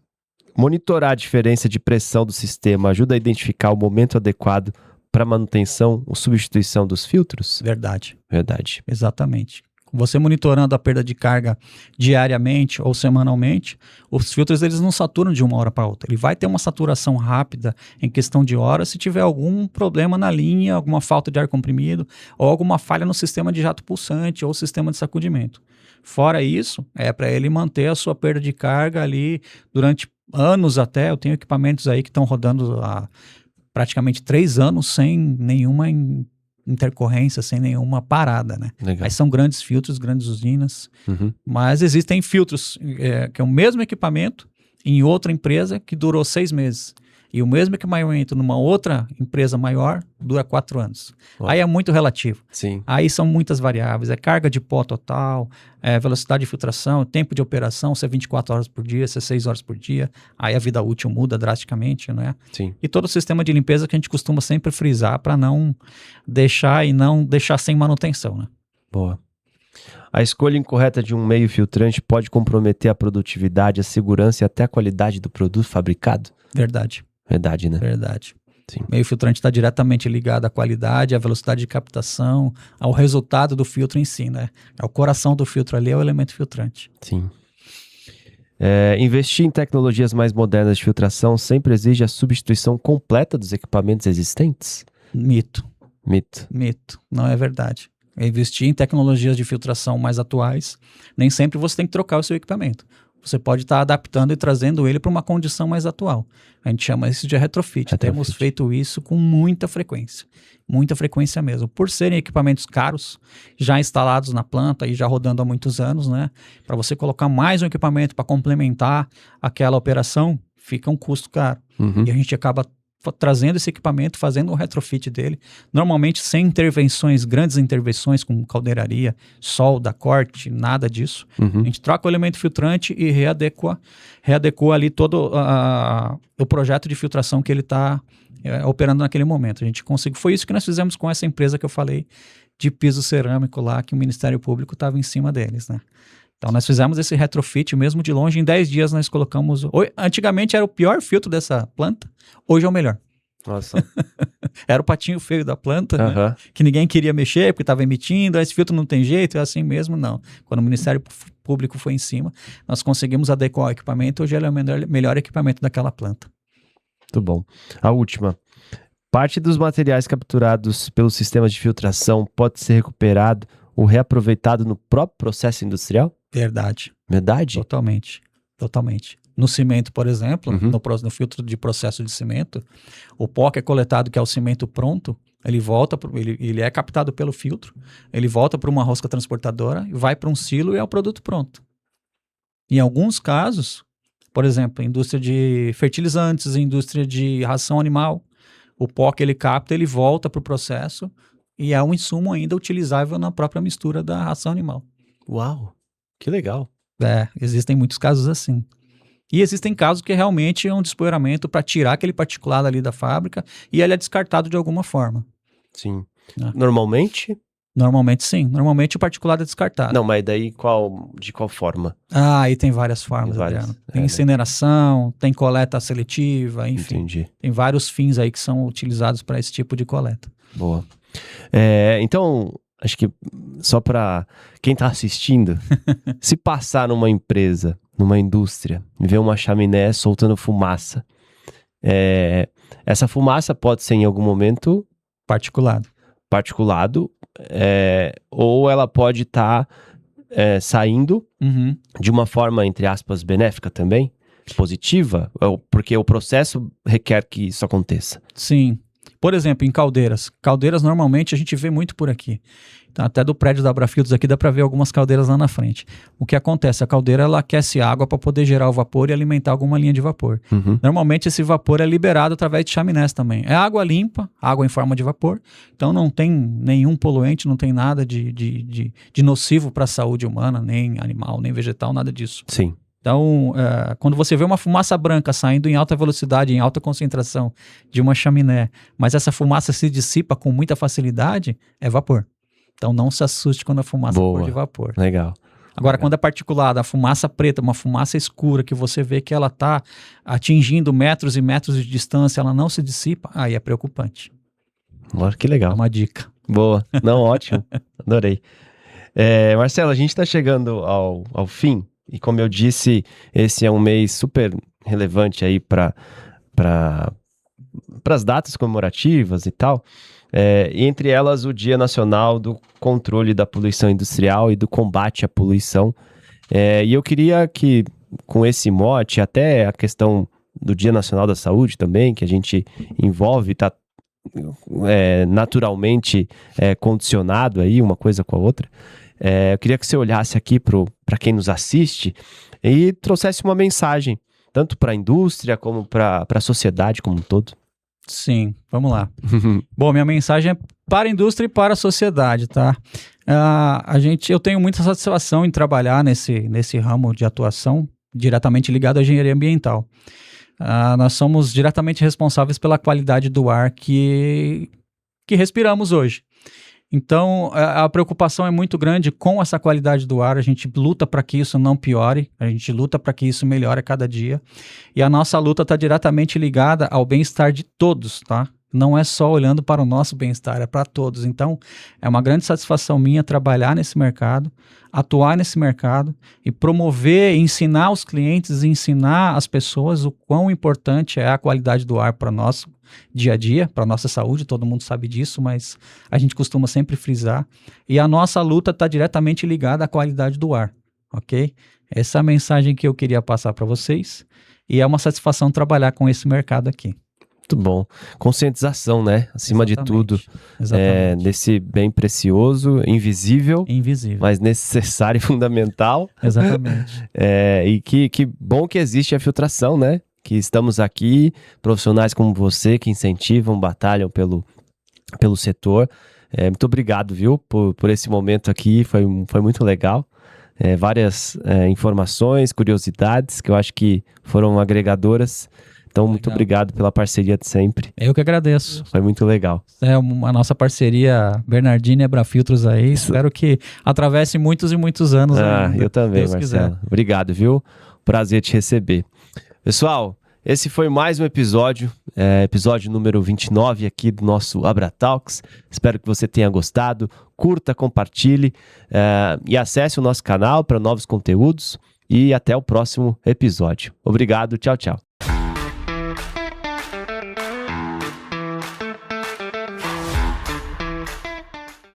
Monitorar a diferença de pressão do sistema ajuda a identificar o momento adequado para manutenção ou substituição dos filtros? Verdade. Exatamente. Você monitorando a perda de carga diariamente ou semanalmente, os filtros eles não saturam de uma hora para outra. Ele vai ter uma saturação rápida em questão de horas se tiver algum problema na linha, alguma falta de ar comprimido ou alguma falha no sistema de jato pulsante ou sistema de sacudimento. Fora isso, é para ele manter a sua perda de carga ali durante anos até. Eu tenho equipamentos aí que estão rodando há praticamente 3 anos sem nenhuma intercorrência, sem nenhuma parada, né? Legal. Aí são grandes filtros, grandes usinas, mas existem filtros que é o mesmo equipamento em outra empresa que durou 6 meses. E o mesmo equipamento numa outra empresa maior dura 4 anos. Aí é muito relativo. Sim. Aí são muitas variáveis. É carga de pó total, velocidade de filtração, tempo de operação, se é 24 horas por dia, se é 6 horas por dia. Aí a vida útil muda drasticamente, né? Sim. E todo o sistema de limpeza que a gente costuma sempre frisar para não deixar sem manutenção, né? Boa. A escolha incorreta de um meio filtrante pode comprometer a produtividade, a segurança e até a qualidade do produto fabricado? Verdade, né? Verdade. Sim. O meio filtrante está diretamente ligado à qualidade, à velocidade de captação, ao resultado do filtro em si, né? O coração do filtro ali é o elemento filtrante. Sim. Investir em tecnologias mais modernas de filtração sempre exige a substituição completa dos equipamentos existentes? Mito. Não é verdade. Investir em tecnologias de filtração mais atuais, nem sempre você tem que trocar o seu equipamento. Você pode estar adaptando e trazendo ele para uma condição mais atual. A gente chama isso de retrofit. Temos feito isso com muita frequência mesmo. Por serem equipamentos caros, já instalados na planta e já rodando há muitos anos, né? Para você colocar mais um equipamento para complementar aquela operação, fica um custo caro. E a gente acaba trazendo esse equipamento, fazendo um retrofit dele, normalmente sem grandes intervenções como caldeiraria, solda, corte, nada disso. A gente troca o elemento filtrante e readequa ali todo o projeto de filtração que ele está operando naquele momento. A gente conseguiu. Foi isso que nós fizemos com essa empresa que eu falei de piso cerâmico lá, que o Ministério Público estava em cima deles, né? Então nós fizemos esse retrofit mesmo de longe, em 10 dias nós colocamos... Antigamente era o pior filtro dessa planta, hoje é o melhor. Nossa. Era o patinho feio da planta, né? Que ninguém queria mexer porque estava emitindo, esse filtro não tem jeito, é assim mesmo, não. Quando o Ministério Público foi em cima, nós conseguimos adequar o equipamento, hoje ele é o melhor equipamento daquela planta. Muito bom. A última. Parte dos materiais capturados pelos sistemas de filtração pode ser recuperado ou reaproveitado no próprio processo industrial? Verdade. Totalmente. No cimento, por exemplo, no filtro de processo de cimento, o pó que é coletado, que é o cimento pronto, ele é captado pelo filtro, ele volta para uma rosca transportadora, vai para um silo e é o produto pronto. Em alguns casos, por exemplo, indústria de fertilizantes, indústria de ração animal, o pó que ele capta, ele volta para o processo e é um insumo ainda utilizável na própria mistura da ração animal. Uau, que legal. Existem muitos casos assim. E existem casos que realmente é um despoeiramento para tirar aquele particulado ali da fábrica e ele é descartado de alguma forma. Sim. Normalmente, Normalmente sim. Normalmente o particulado é descartado. Não, mas daí de qual forma? Aí tem várias formas, Tem várias, Adriano. Tem né? incineração, tem coleta seletiva, enfim. Entendi. Tem vários fins aí que são utilizados para esse tipo de coleta. Boa. Então, acho que só para quem está assistindo, se passar numa empresa, numa indústria, e ver uma chaminé soltando fumaça, essa fumaça pode ser em algum momento particulado, ou ela pode estar saindo de uma forma, entre aspas, benéfica também, positiva, porque o processo requer que isso aconteça. Sim. Por exemplo, em caldeiras. Caldeiras normalmente a gente vê muito por aqui. Então, até do prédio da Abrafiltros aqui dá para ver algumas caldeiras lá na frente. O que acontece? A caldeira ela aquece água para poder gerar o vapor e alimentar alguma linha de vapor. Normalmente esse vapor é liberado através de chaminés também. É água limpa, água em forma de vapor. Então não tem nenhum poluente, não tem nada de nocivo para a saúde humana, nem animal, nem vegetal, nada disso. Sim. Então, quando você vê uma fumaça branca saindo em alta velocidade, em alta concentração de uma chaminé, mas essa fumaça se dissipa com muita facilidade, é vapor. Então, não se assuste quando a fumaça for de vapor. Legal. Agora, quando é particulada, a fumaça preta, uma fumaça escura, que você vê que ela está atingindo metros e metros de distância, ela não se dissipa, aí é preocupante. Olha que legal. É uma dica. Boa. Não, ótimo. Adorei. Marcelo, a gente está chegando ao fim. E como eu disse, esse é um mês super relevante aí para as datas comemorativas e tal. E entre elas o Dia Nacional do Controle da Poluição Industrial e do Combate à Poluição. E eu queria que, com esse mote, até a questão do Dia Nacional da Saúde também, que a gente envolve, está naturalmente condicionado aí uma coisa com a outra. Eu queria que você olhasse aqui para quem nos assiste e trouxesse uma mensagem, tanto para a indústria como para a sociedade como um todo. Sim, vamos lá. Bom, minha mensagem é para a indústria e para a sociedade, tá? Eu tenho muita satisfação em trabalhar nesse ramo de atuação diretamente ligado à engenharia ambiental. Nós somos diretamente responsáveis pela qualidade do ar que respiramos hoje. Então, a preocupação é muito grande com essa qualidade do ar, a gente luta para que isso não piore, a gente luta para que isso melhore a cada dia, e a nossa luta está diretamente ligada ao bem-estar de todos, tá? Não é só olhando para o nosso bem-estar, é para todos. Então, é uma grande satisfação minha trabalhar nesse mercado, atuar nesse mercado e promover, ensinar os clientes, ensinar as pessoas o quão importante é a qualidade do ar para nós, dia a dia, para a nossa saúde, todo mundo sabe disso, mas a gente costuma sempre frisar. E a nossa luta está diretamente ligada à qualidade do ar, ok? Essa é a mensagem que eu queria passar para vocês e é uma satisfação trabalhar com esse mercado aqui. Muito bom. Conscientização, né? Acima de tudo. Exatamente. Desse bem precioso, invisível, mas necessário e fundamental. Exatamente. E que bom que existe a filtração, né? Que estamos aqui, profissionais como você, que incentivam, batalham pelo setor. Muito obrigado, viu, por esse momento aqui, foi muito legal. Várias informações, curiosidades, que eu acho que foram agregadoras. Então, muito obrigado pela parceria de sempre. Eu que agradeço. Foi muito legal. A nossa parceria Bernardini e Abrafiltros aí, espero que atravesse muitos e muitos anos ainda. Eu também, Deus Marcelo. quiser. Obrigado, viu? Prazer te receber. Pessoal, esse foi mais um episódio, episódio número 29 aqui do nosso Abratalks. Espero que você tenha gostado. Curta, compartilhe e acesse o nosso canal para novos conteúdos. E até o próximo episódio. Obrigado, tchau, tchau.